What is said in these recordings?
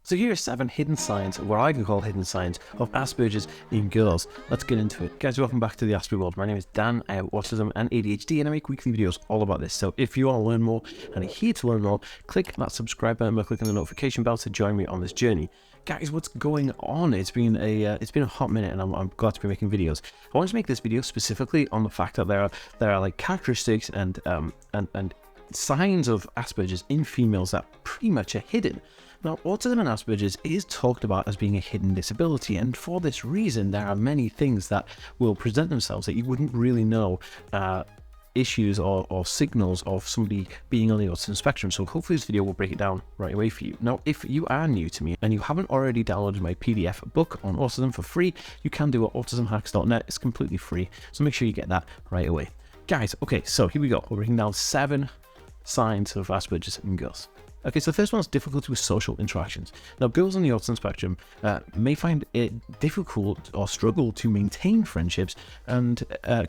So here are 7 hidden signs, or what I can call hidden signs, of Asperger's in girls. Let's get into it. Guys, welcome back to the Asperger world. My name is Dan. I have autism and ADHD, and I make weekly videos all about this. So if you want to learn more and are here to learn more, click that subscribe button by clicking the notification bell to join me on this journey. Guys, what's going on? It's been a hot minute, and I'm glad to be making videos. I wanted to make this video specifically on the fact that there are like characteristics and signs of Asperger's in females that pretty much are hidden. Now, autism and Asperger's is talked about as being a hidden disability, and for this reason, there are many things that will present themselves that you wouldn't really know issues or signals of somebody being on the autism spectrum. So hopefully this video will break it down right away for you. Now, if you are new to me and you haven't already downloaded my PDF book on autism for free, you can do it at autismhacks.net. It's completely free, so make sure you get that right away. Guys, okay, so here we go. We're breaking down 7 signs of Asperger's in girls. Okay, so the first one is difficulty with social interactions. Now, girls on the autism spectrum may find it difficult or struggle to maintain friendships and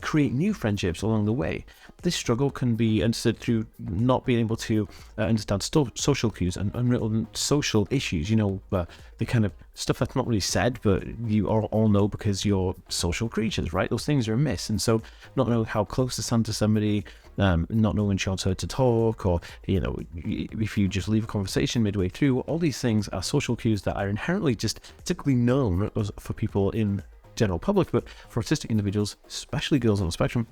create new friendships along the way. This struggle can be understood through not being able to understand social cues and unwritten social issues, you know, the kind of stuff that's not really said, but you all know because you're social creatures, right? Those things are amiss. And so not knowing how close to stand to somebody, not knowing when you're to talk, or, you know, if you just leave a conversation midway through, all these things are social cues that are inherently just typically known for people in general public, but for autistic individuals, especially girls on the spectrum,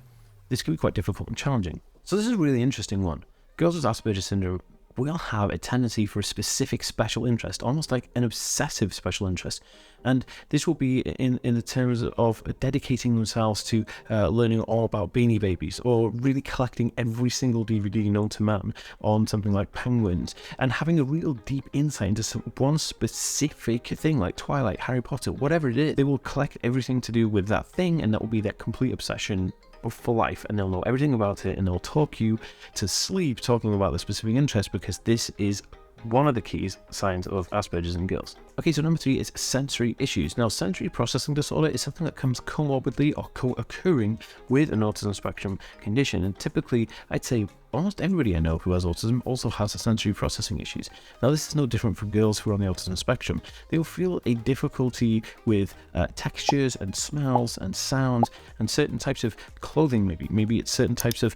this can be quite difficult and challenging. So this is a really interesting one. Girls with Asperger's syndrome will have a tendency for a specific special interest, almost like an obsessive special interest. And this will be in the terms of dedicating themselves to learning all about Beanie Babies, or really collecting every single DVD known to man on something like penguins, and having a real deep insight into one specific thing like Twilight, Harry Potter, whatever it is. They will collect everything to do with that thing, and that will be their complete obsession for life, and they'll know everything about it, and they'll talk you to sleep talking about the specific interest, because this is one of the key signs of Asperger's in girls. Okay, so number 3 is sensory issues. Now, sensory processing disorder is something that comes comorbidly or co-occurring with an autism spectrum condition, and typically, I'd say almost everybody I know who has autism also has sensory processing issues. Now, this is no different from girls who are on the autism spectrum. They'll feel a difficulty with textures and smells and sounds and certain types of clothing. Maybe it's certain types of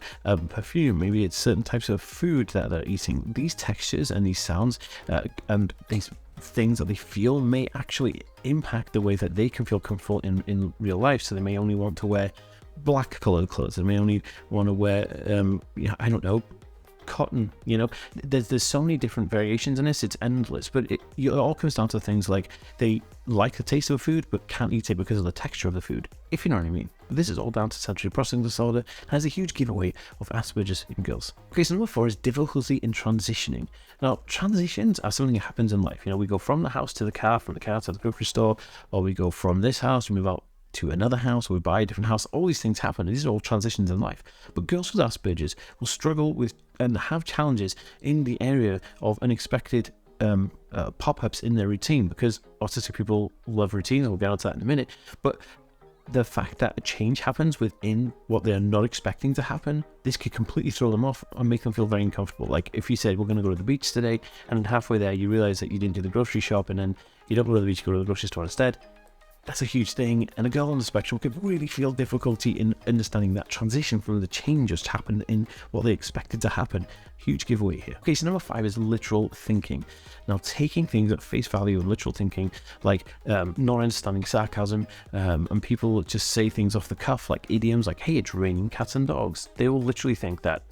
perfume. Maybe it's certain types of food that they're eating. These textures and these sounds and these things that they feel may actually impact the way that they can feel comfortable in real life. So they may only want to wear black colored clothes. They may only want to wear, I don't know, cotton. You know, there's so many different variations in this. It's endless, but it all comes down to things like they like the taste of food but can't eat it because of the texture of the food, if you know what I mean. But this is all down to sensory processing disorder, and has a huge giveaway of Asperger's in girls. Okay, so number 4 is difficulty in transitioning. Now, transitions are something that happens in life. You know, we go from the house to the car, from the car to the grocery store, or we go from this house, we move out to another house, or we buy a different house. All these things happen. These are all transitions in life. But girls with Asperger's will struggle with and have challenges in the area of unexpected pop-ups in their routine, because autistic people love routine. We'll get onto that in a minute. But the fact that a change happens within what they're not expecting to happen, this could completely throw them off and make them feel very uncomfortable. Like if you said, we're going to go to the beach today, and halfway there you realize that you didn't do the grocery shop, and then you don't go to the beach, you go to the grocery store instead. That's a huge thing, and a girl on the spectrum could really feel difficulty in understanding that transition from the change just happened in what they expected to happen. Huge giveaway here. Okay, so number 5 is literal thinking. Now, taking things at face value and literal thinking, like not understanding sarcasm, and people just say things off the cuff, like idioms like, hey, it's raining cats and dogs. They will literally think that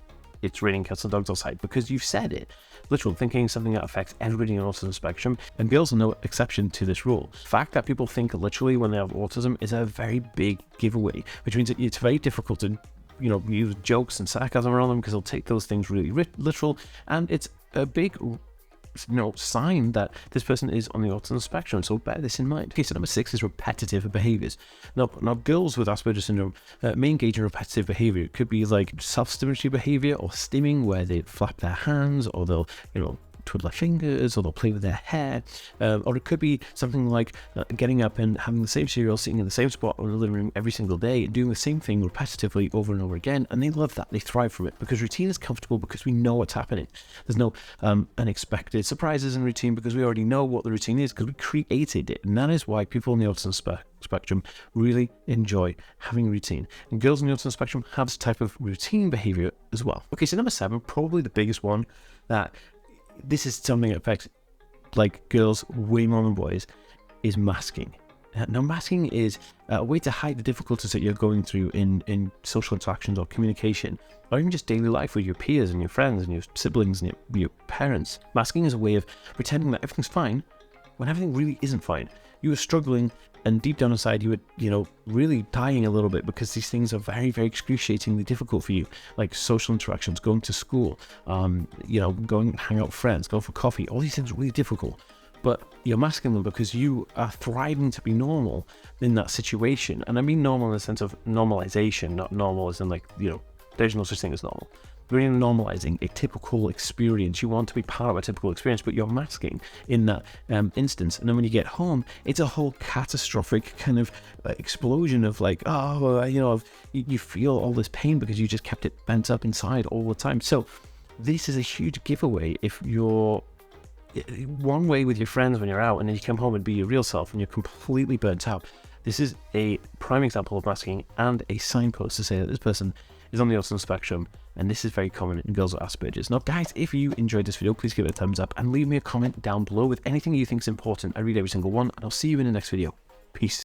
it's raining cats and dogs outside because you've said it. Literal thinking is something that affects everybody on the autism spectrum, and girls are no exception to this rule. The fact that people think literally when they have autism is a very big giveaway, which means it's very difficult to, you know, use jokes and sarcasm around them, because they'll take those things really literal, and it's a big sign that this person is on the autism spectrum, so bear this in mind. Okay, so number 6 is repetitive behaviors. Now girls with Asperger's syndrome may engage in repetitive behavior. It could be like self-stimulatory behavior or stimming, where they flap their hands, or they'll, twiddle their fingers, or they'll play with their hair, or it could be something like getting up and having the same cereal, sitting in the same spot in the living room every single day, and doing the same thing repetitively over and over again. And they love that. They thrive from it because routine is comfortable, because we know what's happening. There's no unexpected surprises in routine, because we already know what the routine is, because we created it. And that is why people on the autism spectrum really enjoy having routine. And girls on the autism spectrum have this type of routine behavior as well. Okay, so number 7, probably the biggest one, that this is something that affects like girls way more than boys, is masking. Now, masking is a way to hide the difficulties that you're going through in social interactions or communication, or even just daily life with your peers and your friends and your siblings and your parents. Masking is a way of pretending that everything's fine when everything really isn't fine. You are struggling, and deep down inside you were, really dying a little bit, because these things are very, very excruciatingly difficult for you, like social interactions, going to school, going hang out with friends, going for coffee. All these things are really difficult, but you're masking them because you are thriving to be normal in that situation. And I mean normal in the sense of normalization, not normal as in there's no such thing as normal. You're normalizing a typical experience. You want to be part of a typical experience, but you're masking in that instance. And then when you get home, it's a whole catastrophic kind of explosion of you feel all this pain because you just kept it bent up inside all the time. So this is a huge giveaway if you're one way with your friends when you're out, and then you come home and be your real self and you're completely burnt out. This is a prime example of masking and a signpost to say that this person is on the autism spectrum, and this is very common in girls with Asperger's. Now guys, if you enjoyed this video, please give it a thumbs up and leave me a comment down below with anything you think is important. I read every single one, and I'll see you in the next video. Peace.